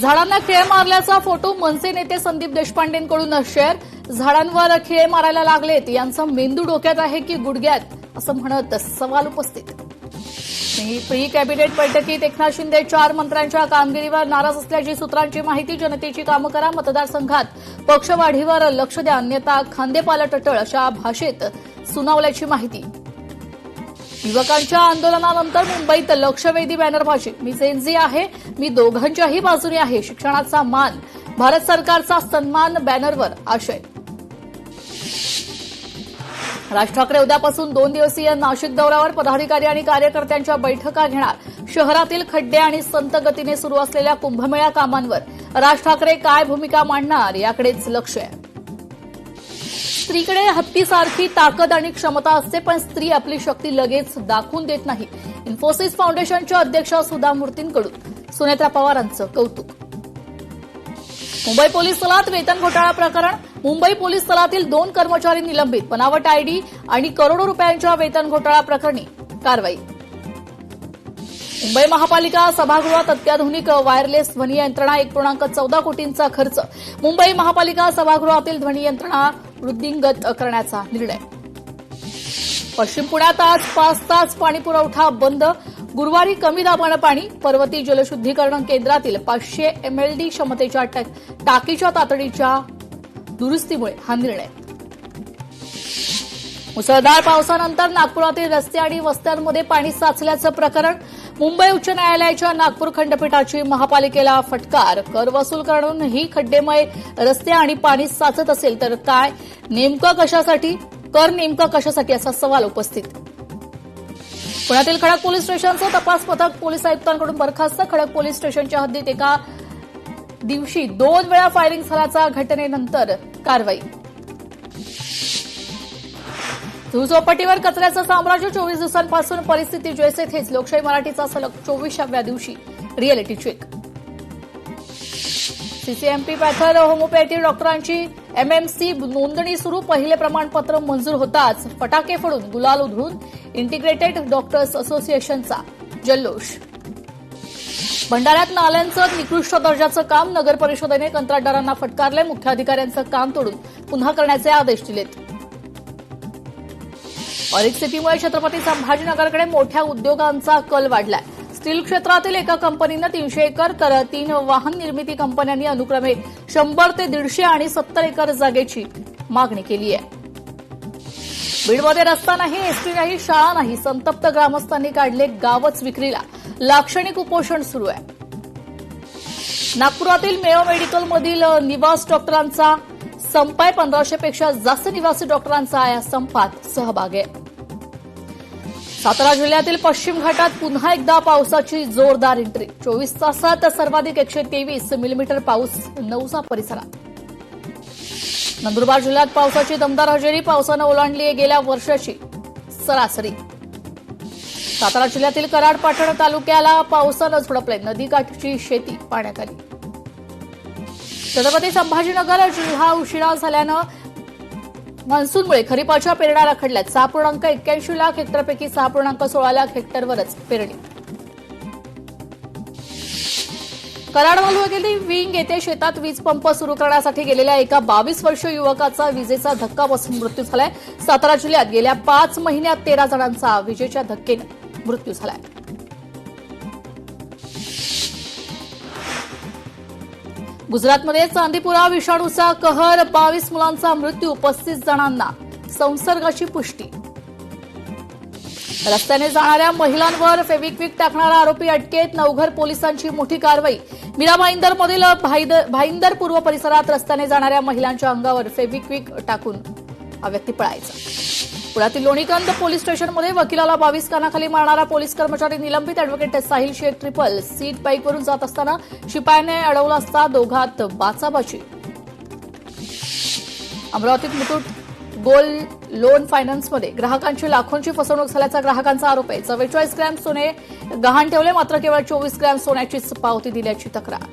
झाडांना खिळे मारल्याचा फोटो मनसे नेते संदीप देशपांडेंकडून शेअर. झाडांवर खिळे मारायला लागलेत, यांचा मेंदू डोक्यात आहे की गुडघ्यात, असं म्हणत सवाल उपस्थित. प्री कॅबिनेट बैठकीत एकनाथ शिंदे 4 मंत्र्यांच्या कामगिरीवर नाराज असल्याची सूत्रांची माहिती. जनतेची कामं करा, मतदारसंघात पक्षवाढीवर लक्ष द्या, अन्यथा खांदेपालट अटळ, अशा भाषेत सुनावल्याची माहिती. युवकांच्या आंदोलनानंतर मुंबईत लक्षवेधी बॅनरबाजी. मी जेनझी आहे, मी दोघांच्याही बाजूने आहे, शिक्षणाचा मान, भारत सरकारचा सन्मान बॅनरवर आशय. राज ठाकरे उद्यापासून 2 दिवसीय नाशिक दौऱ्यावर. पदाधिकारी आणि कार्यकर्त्यांच्या बैठका घेणार. शहरातील खड्डे आणि संत गतीने सुरू असलेल्या कुंभमेळा कामांवर राज ठाकरे काय भूमिका मांडणार, याकडेच लक्ष आहे. स्त्रीकडे हत्तीसारखी ताकद आणि क्षमता असते, पण स्त्री आपली शक्ती लगेच दाखवून देत नाही. इन्फोसिस फाउंडेशनच्या अध्यक्षा सुधा मूर्तींकडून सुनेत्रा पवारांचं कौतुक. मुंबई पोलीस दलात वेतन घोटाळा प्रकरण. मुंबई पोलीस दलातील 2 कर्मचारी निलंबित. बनावट आयडी आणि करोडो रुपयांच्या वेतन घोटाळा प्रकरणी कारवाई. मुंबई महापालिका सभागृहात अत्याधुनिक वायरलेस ध्वनी यंत्रणा. 1.14 कोटींचा खर्च. मुंबई महापालिका सभागृहातील ध्वनी यंत्रणा वृद्धिंगत करण्याचा निर्णय. पश्चिम पुण्यात आज 5 तास पाणीपुरवठा बंद. गुरुवारी कमी दाबानं पाणी. पर्वती जलशुद्धीकरण केंद्रातील 500 MLD क्षमतेच्या टाकीच्या तातडीच्या दुरुस्तीमुळे हा निर्णय. मुसळधार पावसानंतर नागपुरातील रस्ते आणि वस्त्यांमध्ये पाणी साचल्याचं प्रकरण. मुंबई उच्च न्यायालयाच्या नागपूर खंडपीठाची महापालिकेला फटकार. कर वसूल करूनही खड्डेमय रस्ते आणि पाणी साचत असेल तर काय, नेमकं कशासाठी, कर नेमकं कशासाठी, असा सवाल उपस्थित. पुण्यातील खडक पोलीस स्टेशनचं तपास पथक पोलीस आयुक्तांकडून बरखास्त. खडक पोलीस स्टेशनच्या हद्दीत एका दिवशी 2 वेळा फायरिंग झाल्याच्या घटनेनंतर कारवाई. चौपाटीवर कचऱ्याचं साम्राज्य. 24 दिवसांपासून परिस्थिती जैसे थेच. लोकशाही मराठीचा सलग 24व्या दिवशी रिअलिटी चेक. सीसीएमपी पॅथर होमिओपॅथी डॉक्टरांची MMC नोंदणी सुरू. पहिले प्रमाणपत्र मंजूर होताच फटाके फोडून गुलाल उधळून इंटिग्रेटेड डॉक्टर्स असोसिएशनचा जल्लोष. भंडाऱ्यात नाल्यांचं निकृष्ट दर्जाचं काम. नगर परिषदेने कंत्राटदारांना फटकारले. मुख्याधिकाऱ्यांचं काम तोडून पुन्हा करण्याचे आदेश दिलेत. ऑरिक सिटीमुळे छत्रपती संभाजीनगरकडे मोठ्या उद्योगांचा कल वाढलाय. स्टील क्षेत्रातील एका कंपनीनं 300 एकर तर 3 वाहन निर्मिती कंपन्यांनी अनुक्रमे 100 ते 150 आणि 70 एकर जागेची मागणी केली आहे. बीडमध्ये रस्ता नाही, एसटी नाही, शाळा नाही. संतप्त ग्रामस्थांनी काढले गावच विक्रीला. लाक्षणिक उपोषण सुरू आहे. नागपुरातील मेयो मेडिकलमधील निवासी डॉक्टरांचा संप आहे. 1500 पेक्षा जास्त निवासी डॉक्टरांचा या संपात सहभाग आहे. सातारा जिल्ह्यातील पश्चिम घाटात पुन्हा एकदा पावसाची जोरदार एंट्री. 24 तासात सर्वाधिक 123 मिलीमीटर पाऊस नौसा परिसरात. नंदुरबार जिल्ह्यात पावसाची दमदार हजेरी. पावसानं ओलांडली गेल्या वर्षाची सरासरी. सातारा जिल्ह्यातील कराड पाटण तालुक्याला पावसानं झोडपले. नदीकाठची शेती पाण्याखाली. छत्रपती संभाजीनगर जिल्हा उशिरा झाल्यानं मान्सूनमुळे खरीपाच्या पेरण्या रखडल्यात. 6.81 लाख हेक्टरपैकी 6.16 लाख हेक्टरवरच पेरणी. कराड तालुक्यातील विंग येथे शेतात वीज पंप सुरू करण्यासाठी गेलेल्या एका 22 वर्षीय युवकाचा विजेचा धक्का बसून मृत्यू झालाय. सातारा जिल्ह्यात गेल्या 5 महिन्यात 13 जणांचा विजेच्या धक्क्याने मृत्यू झालाय. गुजरातमध्ये चांदीपुरा विषाणूचा कहर. 22 मुलांचा मृत्यू, 35 जणांना संसर्गाची पुष्टी. रस्त्याने जाणाऱ्या महिलांवर फेविक्विक टाकणारा आरोपी अटकेत. नवघर पोलिसांची मोठी कारवाई. मीरा भाईंदरमधील भाईंदर पूर्व परिसरात रस्त्याने जाणाऱ्या महिलांच्या अंगावर फेविक्विक टाकून हा व्यक्ती पळायचा. पुण्यातील लोणीकंद पोलीस स्टेशनमध्ये वकिलाला 22 कानाखाली मारणारा पोलीस कर्मचारी निलंबित. Advocate Sahil Shaikh triple seat बाईकवरून जात असताना शिपायाने अडवला असता दोघात बाचाबाची. अमरावतीत मुथूट गोल्ड लोन फायनान्समध्ये ग्राहकांची लाखोंची फसवणूक झाल्याचा ग्राहकांचा आरोप आहे. 44 ग्रॅम सोने गहाण ठेवले, मात्र केवळ 24 ग्रॅम सोन्याचीच पावती दिल्याची तक्रार.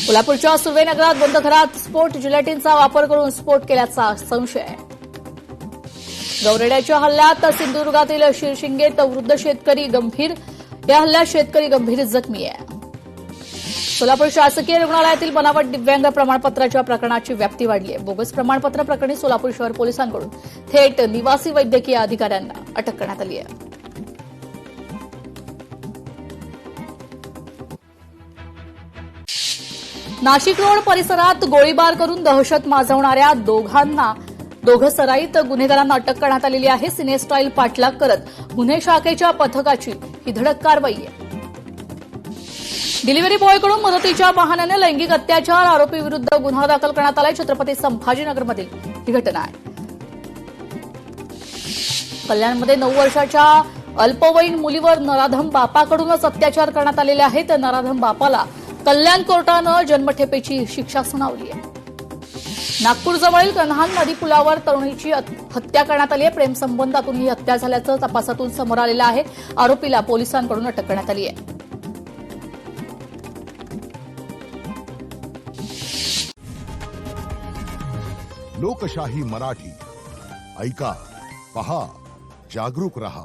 कोल्हापूरच्या सुर्वेनगरात बंद घरात स्फोट. जिलेटिनचा वापर करून स्फोट केल्याचा संशय. गौरेड्याच्या हल्ल्यात सिंधुदुर्गातील शिरशिंगेत वृद्ध शेतकरी गंभीर. या हल्ल्यात शेतकरी गंभीर जखमी आहे. सोलापूर शासकीय रुग्णालयातील बनावट दिव्यांग प्रमाणपत्राच्या प्रकरणाची व्याप्ती वाढली आहे. बोगस प्रमाणपत्र प्रकरणी सोलापूर शहर पोलिसांकडून थेट निवासी वैद्यकीय अधिकाऱ्यांना अटक करण्यात आली आहे. नाशिक रोड परिसरात गोळीबार करून दहशत माजवणाऱ्या दोघं सराईत गुन्हेगारांना अटक करण्यात आलेली आहे. सिनेस्टाईल पाठलाग करत गुन्हे शाखेच्या पथकाची ही धडक कारवाई आहे. डिलिव्हरी बॉयकडून मदतीच्या बहाण्याने लैंगिक अत्याचार आरोपीविरुद्ध गुन्हा दाखल करण्यात आलाय. छत्रपती संभाजीनगरमधील ही घटना आहे. कल्याणमध्ये 9 वर्षाच्या अल्पवयीन मुलीवर नराधम बापाकडूनच अत्याचार करण्यात आलेले आहेत. नराधम बापाला कल्याण कोर्टानं जन्मठेपेची शिक्षा सुनावली आहे. नागपूरजवळील कन्हान नदी पुलावर तरुणीची हत्या करण्यात आली आहे. प्रेमसंबंधातून ही हत्या झाल्याचं तपासातून समोर आलेलं आहे. आरोपीला पोलिसांकडून अटक करण्यात आली आहे. लोकशाही मराठी ऐका, पहा, जागरूक रहा.